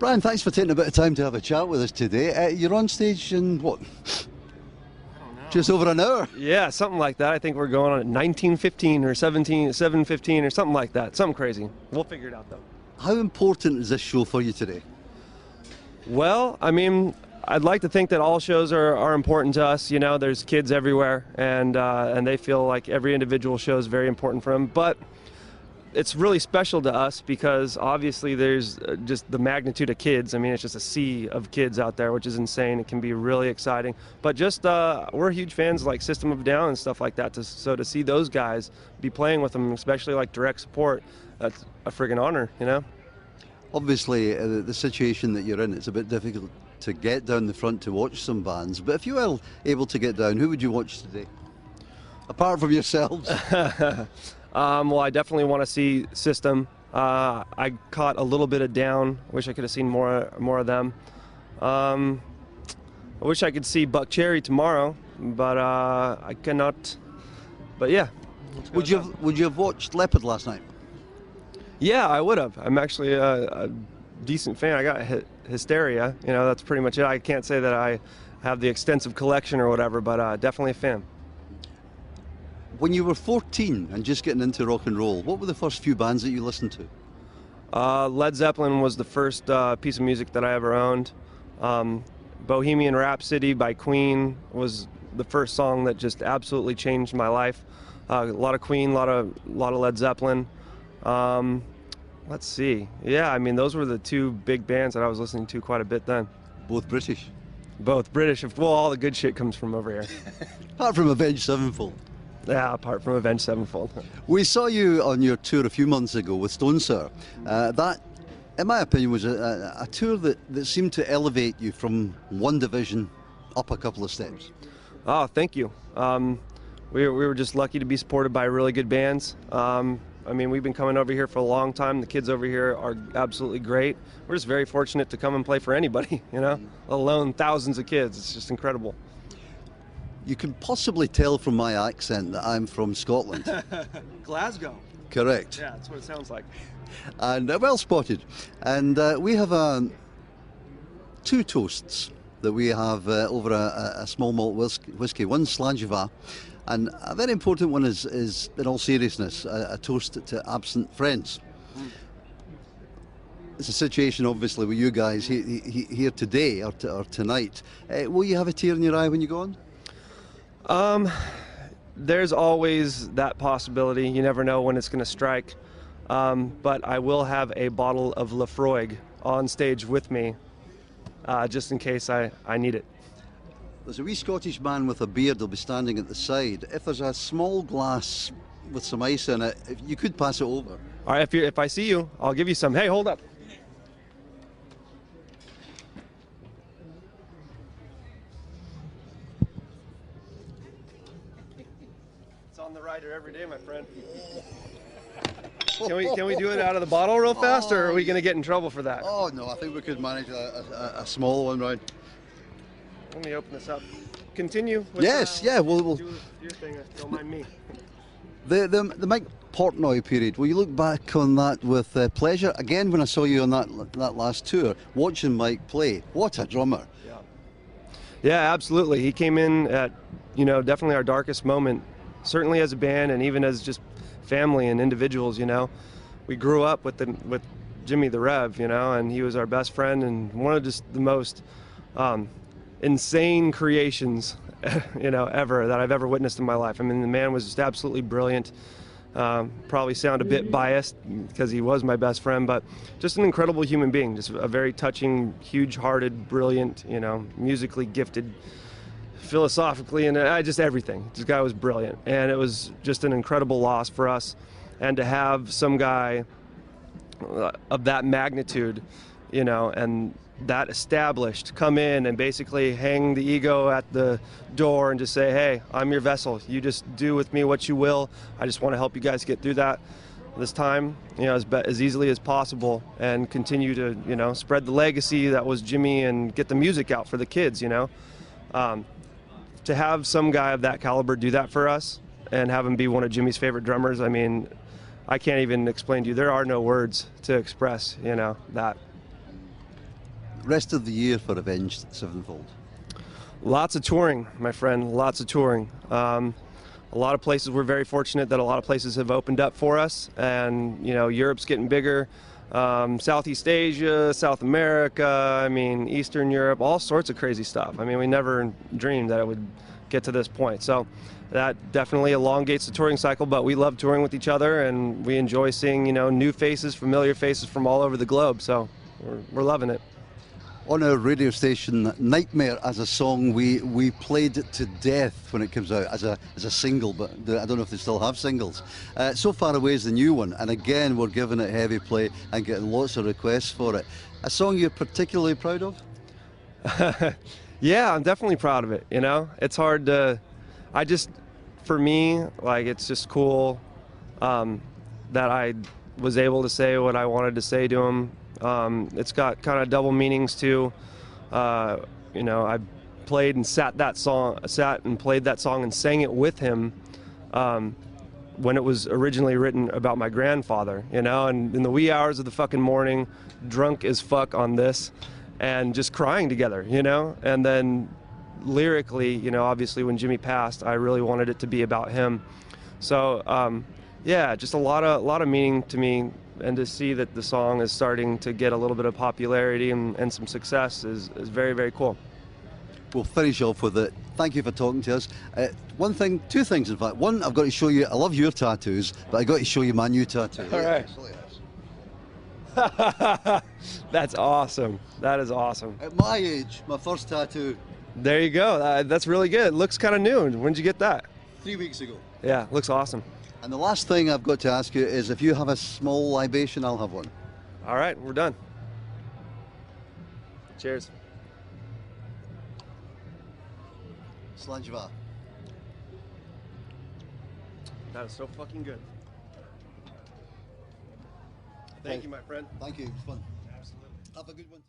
Brian, thanks for taking a bit of time to have a chat with us today. You're on stage in what? Just over an hour? Yeah, something like that. I think we're going on at 19:15 or 7:15 or something like that. Something crazy. We'll figure it out though. How important is this show for you today? Well, I mean, I'd like to think that all shows are important to us. You know, there's kids everywhere, and they feel like every individual show is very important for them. But it's really special to us because obviously there's just the magnitude of kids. I mean, it's just a sea of kids out there, which is insane. It can be really exciting. But just we're huge fans like System of a Down and stuff like that. So to see those guys be playing with them, especially like direct support, that's a friggin' honor, you know? Obviously, the situation that you're in, it's a bit difficult to get down the front to watch some bands. But if you were able to get down, who would you watch today? Apart from yourselves. Well, I definitely want to see System. I caught a little bit of Down. I wish I could have seen more of them. I wish I could see Buck Cherry tomorrow, but I cannot. But yeah. Would you have watched Leopard last night? Yeah, I would have. I'm actually a decent fan. I got Hysteria. You know, that's pretty much it. I can't say that I have the extensive collection or whatever, but definitely a fan. When you were 14 and just getting into rock and roll, what were the first few bands that you listened to? Led Zeppelin was the first piece of music that I ever owned. Bohemian Rhapsody by Queen was the first song that just absolutely changed my life. A lot of Queen, a lot of Led Zeppelin. Let's see. Yeah, I mean, those were the two big bands that I was listening to quite a bit then. Both British? Both British. Well, all the good shit comes from over here. Apart from Avenged Sevenfold. Yeah, apart from Avenged Sevenfold. We saw you on your tour a few months ago with Synyster. That, in my opinion, was a tour that seemed to elevate you from one division up a couple of steps. Oh, thank you. We were just lucky to be supported by really good bands. I mean, we've been coming over here for a long time. The kids over here are absolutely great. We're just very fortunate to come and play for anybody, you know, let alone thousands of kids. It's just incredible. You can possibly tell from my accent that I'm from Scotland. Glasgow. Correct. Yeah, that's what it sounds like. And well spotted. And we have two toasts that we have over a small malt whiskey. One Slàinte, and a very important one is in all seriousness, a toast to absent friends. It's a situation, obviously, with you guys here today or tonight. Will you have a tear in your eye when you go on? There's always that possibility. You never know when it's going to strike. But I will have a bottle of Lafroig on stage with me, just in case I need it. There's a wee Scottish man with a beard that'll be standing at the side. If there's a small glass with some ice in it, if you could pass it over. All right, if I see you, I'll give you some. Hey, hold up. It's on the rider every day, my friend. Can we do it out of the bottle real fast, or are we going to get in trouble for that? Oh, no, I think we could manage a small one, right? Let me open this up. Continue. With, yes, yeah, we'll do your thing. Don't mind me. The Mike Portnoy period, will you look back on that with pleasure? Again, when I saw you on that last tour, watching Mike play, what a drummer. Yeah, absolutely. He came in at, you know, definitely our darkest moment, certainly as a band and even as just family and individuals, you know. We grew up with Jimmy the Rev, you know, and he was our best friend and one of just the most insane creations, you know, ever that I've ever witnessed in my life. I mean, the man was just absolutely brilliant. Probably sound a bit biased because he was my best friend, but just an incredible human being, just a very touching, huge-hearted, brilliant, you know, musically gifted, philosophically, and just everything. This guy was brilliant, and it was just an incredible loss for us. And to have some guy of that magnitude, you know, and that established, come in and basically hang the ego at the door and just say, hey, I'm your vessel. You just do with me what you will. I just want to help you guys get through this time, you know, as easily as possible and continue to, you know, spread the legacy that was Jimmy and get the music out for the kids, you know. To have some guy of that caliber do that for us and have him be one of Jimmy's favorite drummers, I mean, I can't even explain to you. There are no words to express, you know, that. rest of the year for Avenged Sevenfold? Lots of touring, my friend, lots of touring. A lot of places, we're very fortunate that a lot of places have opened up for us, and you know, Europe's getting bigger. Southeast Asia, South America, I mean, Eastern Europe, all sorts of crazy stuff. I mean, we never dreamed that it would get to this point. So that definitely elongates the touring cycle, but we love touring with each other, and we enjoy seeing, you know, new faces, familiar faces from all over the globe. So we're loving it. On our radio station, Nightmare as a song, we played it to death when it comes out as a single, but I don't know if they still have singles. So Far Away is the new one, and again we're giving it heavy play and getting lots of requests for it. A song you're particularly proud of? Yeah, I'm definitely proud of it. You know, it's hard to, for me, like, it's just cool that I was able to say what I wanted to say to him. It's got kind of double meanings too. You know, I played and sat and played that song and sang it with him when it was originally written about my grandfather, you know, and in the wee hours of the fucking morning, drunk as fuck on this, and just crying together, you know. And then lyrically, you know, obviously when Jimmy passed, I really wanted it to be about him. So yeah, just a lot of meaning to me. And to see that the song is starting to get a little bit of popularity and some success is very, very cool. We'll finish off with it. Thank you for talking to us. Two things in fact. One, I've got to show you, I love your tattoos, but I got to show you my new tattoo. All right. That's awesome. That is awesome. At my age, my first tattoo. There you go. That's really good. It looks kind of new. When did you get that? 3 weeks ago. Yeah, looks awesome. And the last thing I've got to ask you is if you have a small libation, I'll have one. All right, we're done. Cheers. Slanjva. That is so fucking good. Thank you, my friend. Thank you, it was fun. Absolutely. Have a good one.